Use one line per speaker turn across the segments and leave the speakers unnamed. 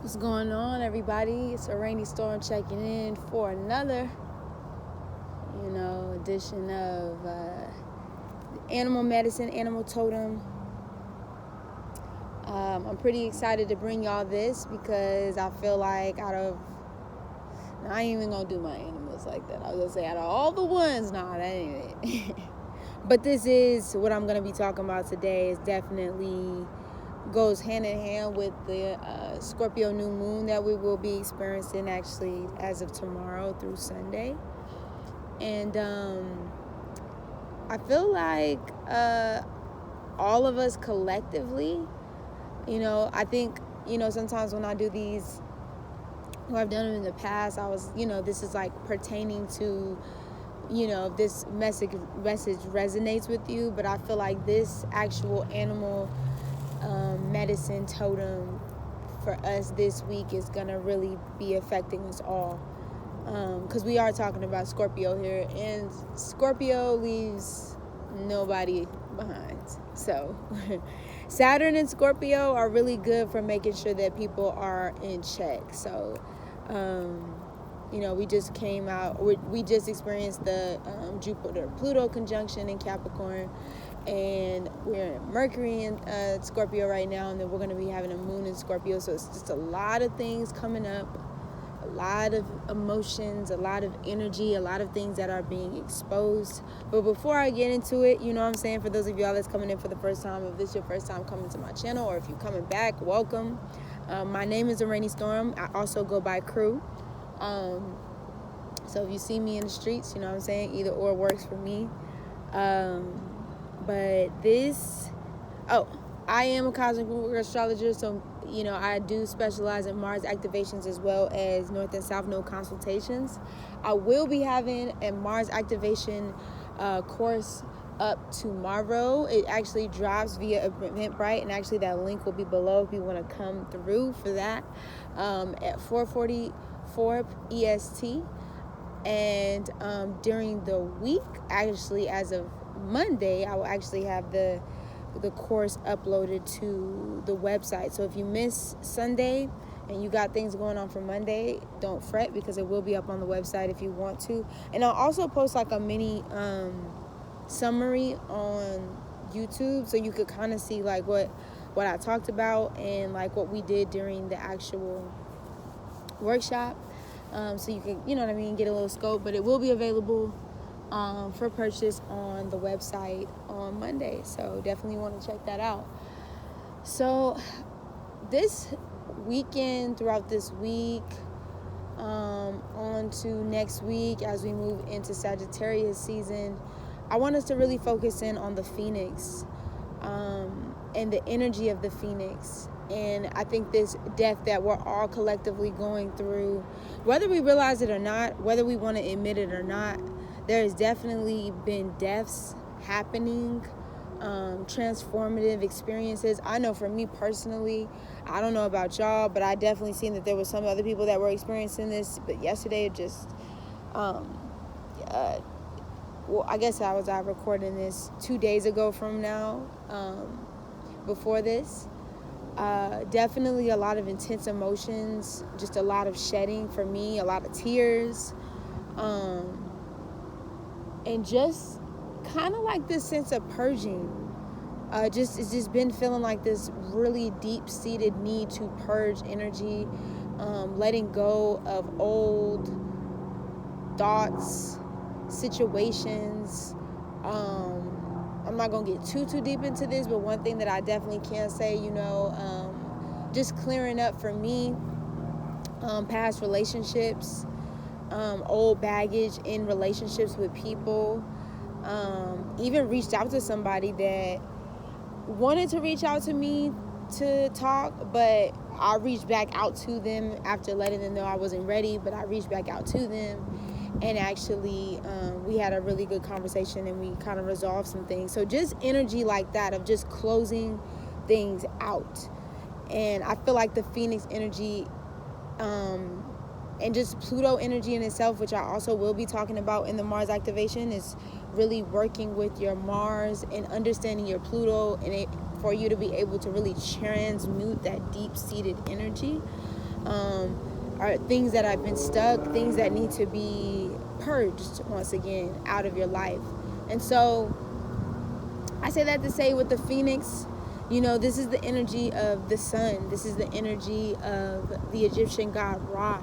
What's going on, everybody? It's a rainy storm checking in for another, edition of animal medicine, animal totem. I'm pretty excited to bring y'all this because I feel like I ain't even gonna do my animals like that. I was gonna say out of all the ones, that ain't it. But this is what I'm gonna be talking about today. Is definitely goes hand in hand with the Scorpio new moon that we will be experiencing actually as of tomorrow through Sunday. And I feel like all of us collectively, I think, sometimes when I do these, or I've done them in the past, I was, this is like pertaining to, if this message resonates with you, but I feel like this actual animal medicine totem for us this week is gonna really be affecting us all, because we are talking about Scorpio here, and Scorpio leaves nobody behind. So Saturn and Scorpio are really good for making sure that people are in check. So we just came out, we just experienced the Jupiter-Pluto conjunction in Capricorn, and we're in Mercury in Scorpio right now, and then we're going to be having a moon in Scorpio. So it's just a lot of things coming up, a lot of emotions, a lot of energy, a lot of things that are being exposed. But before I get into it, for those of y'all that's coming in for the first time, if this is your first time coming to my channel, or if you're coming back, welcome. My name is Araneae Storm. I also go by Crew. So if you see me in the streets, either or works for me. But I am a cosmic astrologer, so, I do specialize in Mars activations as well as North and South Node consultations. I will be having a Mars activation course up tomorrow. It actually drops via Eventbrite, and actually that link will be below if you want to come through for that at 4:44 EST. And during the week, actually, as of Monday, I will actually have the course uploaded to the website. So if you miss Sunday and you got things going on for Monday, don't fret, because it will be up on the website if you want to. And I'll also post like a mini summary on YouTube, so you could kind of see like what I talked about and like what we did during the actual workshop. So you can, get a little scope, but it will be available for purchase on the website on Monday. So definitely want to check that out. So this weekend, throughout this week, on to next week, as we move into Sagittarius season, I want us to really focus in on the Phoenix, and the energy of the Phoenix. And I think this death that we're all collectively going through, whether we realize it or not, whether we want to admit it or not, there has definitely been deaths happening, transformative experiences. I know for me personally, I don't know about y'all, but I definitely seen that there was some other people that were experiencing this. But yesterday, it just, I guess I was recording this 2 days ago from now, before this. Definitely a lot of intense emotions, just a lot of shedding for me, a lot of tears, and just kind of like this sense of purging. It's just been feeling like this really deep-seated need to purge energy, letting go of old thoughts, situations. I'm not going to get too deep into this, but one thing that I definitely can say, just clearing up for me, past relationships, old baggage in relationships with people, even reached out to somebody that wanted to reach out to me to talk, but I reached back out to them after letting them know I wasn't ready, but I reached back out to them. And actually, we had a really good conversation, and we kind of resolved some things. So just energy like that of just closing things out. And I feel like the Phoenix energy, and just Pluto energy in itself, which I also will be talking about in the Mars activation, is really working with your Mars and understanding your Pluto, and for you to be able to really transmute that deep-seated energy. are things that have been stuck, things that need to be purged once again out of your life. And so I say that to say with the Phoenix, this is the energy of the sun. This is the energy of the Egyptian god Ra.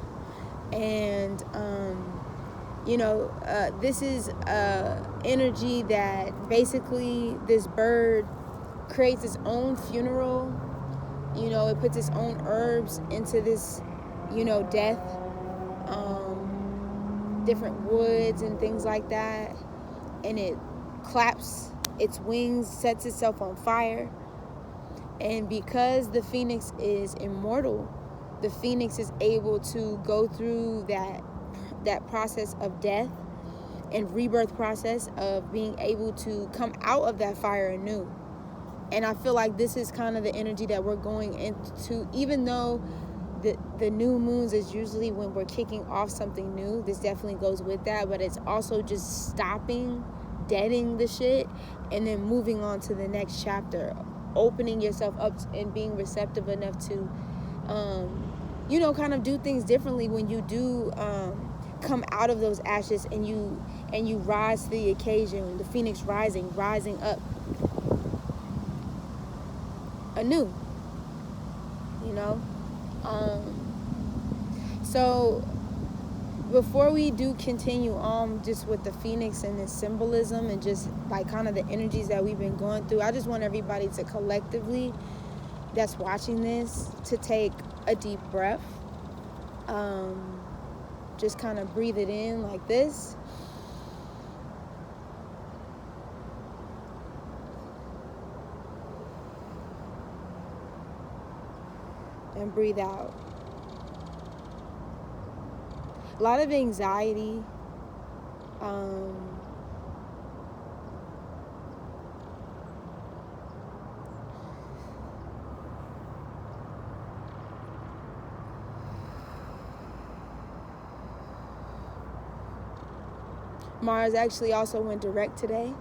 And, this is energy that basically this bird creates its own funeral. It puts its own herbs into this, death, different woods and things like that. And it claps its wings, sets itself on fire. And because the Phoenix is immortal, the Phoenix is able to go through that process of death and rebirth process of being able to come out of that fire anew. And I feel like this is kind of the energy that we're going into, even though the new moons is usually when we're kicking off something new. This definitely goes with that, but it's also just stopping, deading the shit, and then moving on to the next chapter, opening yourself up and being receptive enough to, kind of do things differently when you do come out of those ashes and you rise to the occasion. The Phoenix rising up anew, so before we do continue on just with the Phoenix and its symbolism and just like kind of the energies that we've been going through, I just want everybody to collectively, that's watching this, to take a deep breath. Just kind of breathe it in like this. And breathe out. A lot of anxiety. Mars actually also went direct today.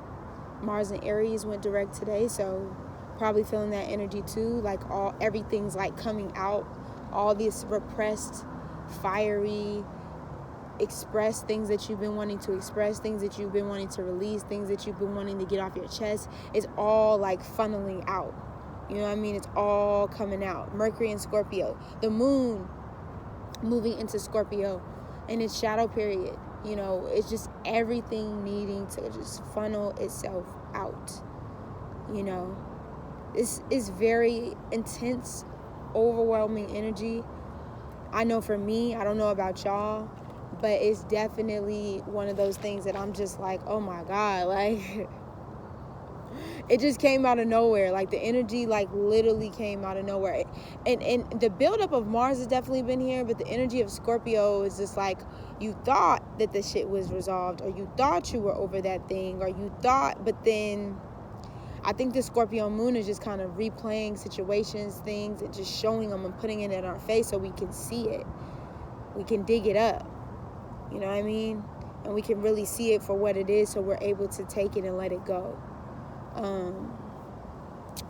Mars and Aries went direct today, so probably feeling that energy too, like everything's like coming out, all these repressed, fiery, express things that you've been wanting to express, things that you've been wanting to release, things that you've been wanting to get off your chest. It's all like funneling out. You know what I mean? It's all coming out. Mercury in Scorpio, the moon moving into Scorpio in its shadow period. It's just everything needing to just funnel itself out. This is very intense, overwhelming energy. I know for me, I don't know about y'all, but it's definitely one of those things that I'm just like, oh my God, like it just came out of nowhere. Like the energy like literally came out of nowhere. And the buildup of Mars has definitely been here, but the energy of Scorpio is just like, you thought that the shit was resolved, or you thought you were over that thing, or you thought, but then I think the Scorpio moon is just kind of replaying situations, things, and just showing them and putting it in our face so we can see it. We can dig it up. You know what I mean? And we can really see it for what it is, so we're able to take it and let it go.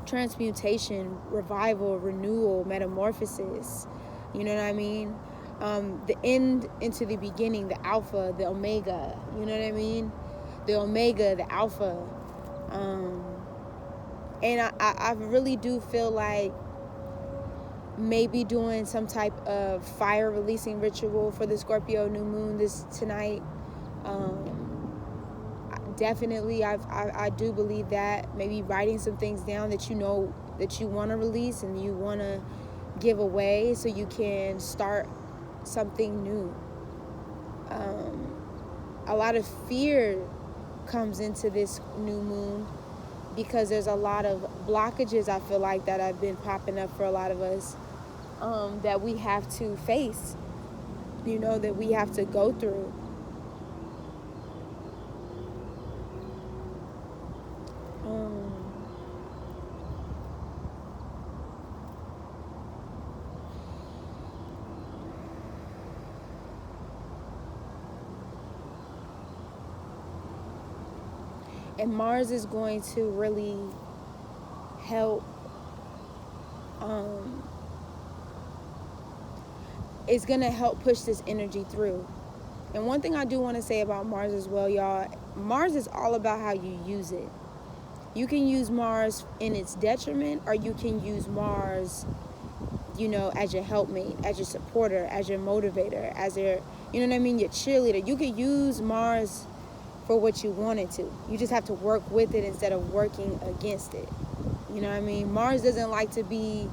Transmutation, revival, renewal, metamorphosis. You know what I mean? The end into the beginning, the alpha, the omega. You know what I mean? The omega, the alpha. And I really do feel like maybe doing some type of fire releasing ritual for the Scorpio new moon tonight. Definitely, I do believe that. Maybe writing some things down that you know that you want to release and you want to give away so you can start something new. A lot of fear comes into this new moon because there's a lot of blockages, I feel like, that have been popping up for a lot of us, that we have to face, that we have to go through. And Mars is going to really help is going to help push this energy through. And one thing I do want to say about Mars as well, y'all, Mars is all about how you use it. You can use Mars in its detriment, or you can use Mars, you know, as your helpmate, as your supporter, as your motivator, as your, you know what I mean, your cheerleader. You could use Mars for what you want it to. You just have to work with it instead of working against it. You know what I mean? Mars doesn't like to be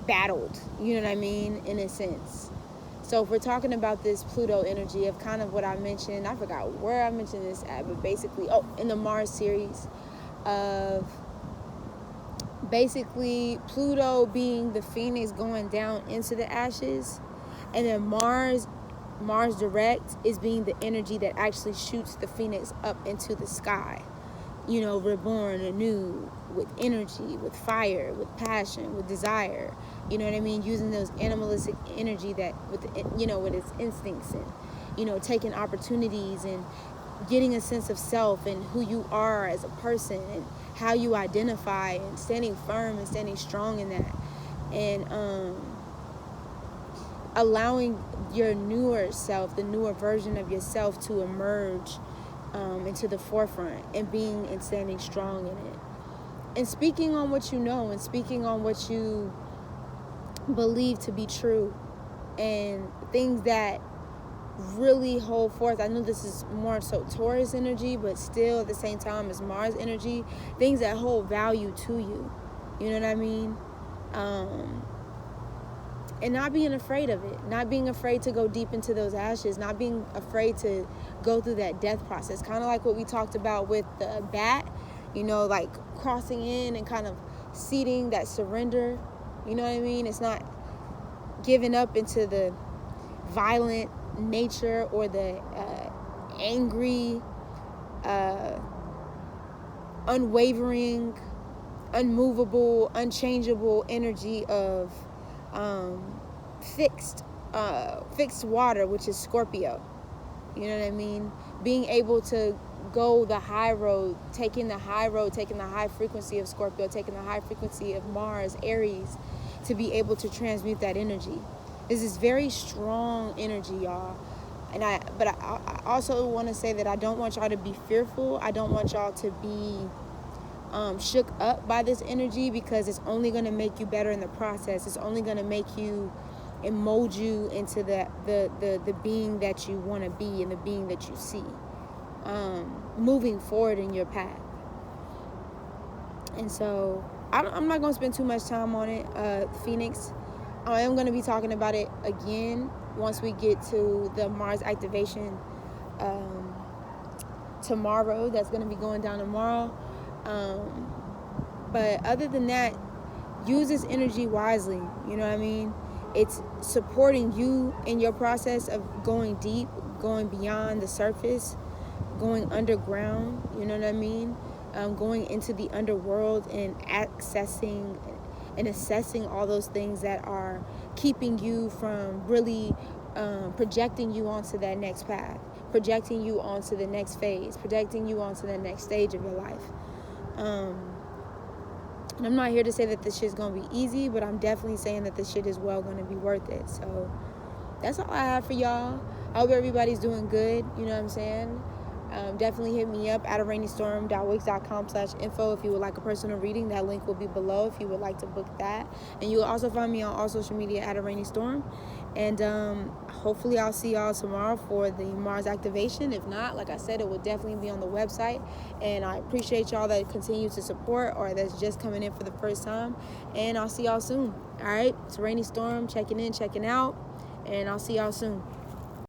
battled, you know what I mean, in a sense. So if we're talking about this Pluto energy of kind of what I mentioned, I forgot where I mentioned this at, but basically, in the Mars series of basically Pluto being the phoenix going down into the ashes, and then Mars direct is being the energy that actually shoots the phoenix up into the sky, you know, reborn anew with energy, with fire, with passion, with desire, you know what I mean, using those animalistic energy that with, you know, with its instincts, and, you know, taking opportunities and getting a sense of self and who you are as a person and how you identify, and standing firm and standing strong in that, and allowing your newer self, the newer version of yourself, to emerge into the forefront, and being and standing strong in it, and speaking on what you know, and speaking on what you believe to be true, and things that really hold forth. I know this is more so Taurus energy, but still at the same time as Mars energy, things that hold value to you, you know what I mean, and not being afraid of it, not being afraid to go deep into those ashes, not being afraid to go through that death process, kind of like what we talked about with the bat, you know, like crossing in and kind of seating that surrender, you know what I mean. It's not giving up into the violent nature or the angry, unwavering, unmovable, unchangeable energy of fixed water, which is Scorpio. You know what I mean? Being able to go the high road, taking the high frequency of Scorpio, taking the high frequency of Mars, Aries, to be able to transmute that energy. This is very strong energy, y'all. But I also want to say that I don't want y'all to be fearful. I don't want y'all to be shook up by this energy, because it's only going to make you better in the process. It's only going to make you and mold you into the being that you want to be, and the being that you see, moving forward in your path. And so I'm not going to spend too much time on it, Phoenix. I am going to be talking about it again once we get to the Mars activation tomorrow. That's going to be going down tomorrow. But other than that, use this energy wisely. You know what I mean? It's supporting you in your process of going deep, going beyond the surface, going underground. You know what I mean? Going into the underworld and accessing and assessing all those things that are keeping you from really projecting you onto that next path, projecting you onto the next phase, projecting you onto the next stage of your life. And I'm not here to say that this shit's gonna be easy, but I'm definitely saying that this shit is well gonna be worth it. So that's all I have for y'all. I hope everybody's doing good. You know what I'm saying? Definitely hit me up at araneaestorm.wix.com/info if you would like a personal reading. That link will be below if you would like to book that. And you will also find me on all social media at araneaestorm. And hopefully I'll see y'all tomorrow for the Mars activation. If not, like I said, it will definitely be on the website. And I appreciate y'all that continue to support, or that's just coming in for the first time. And I'll see y'all soon. All right, it's Araneae Storm checking in, checking out. And I'll see y'all soon.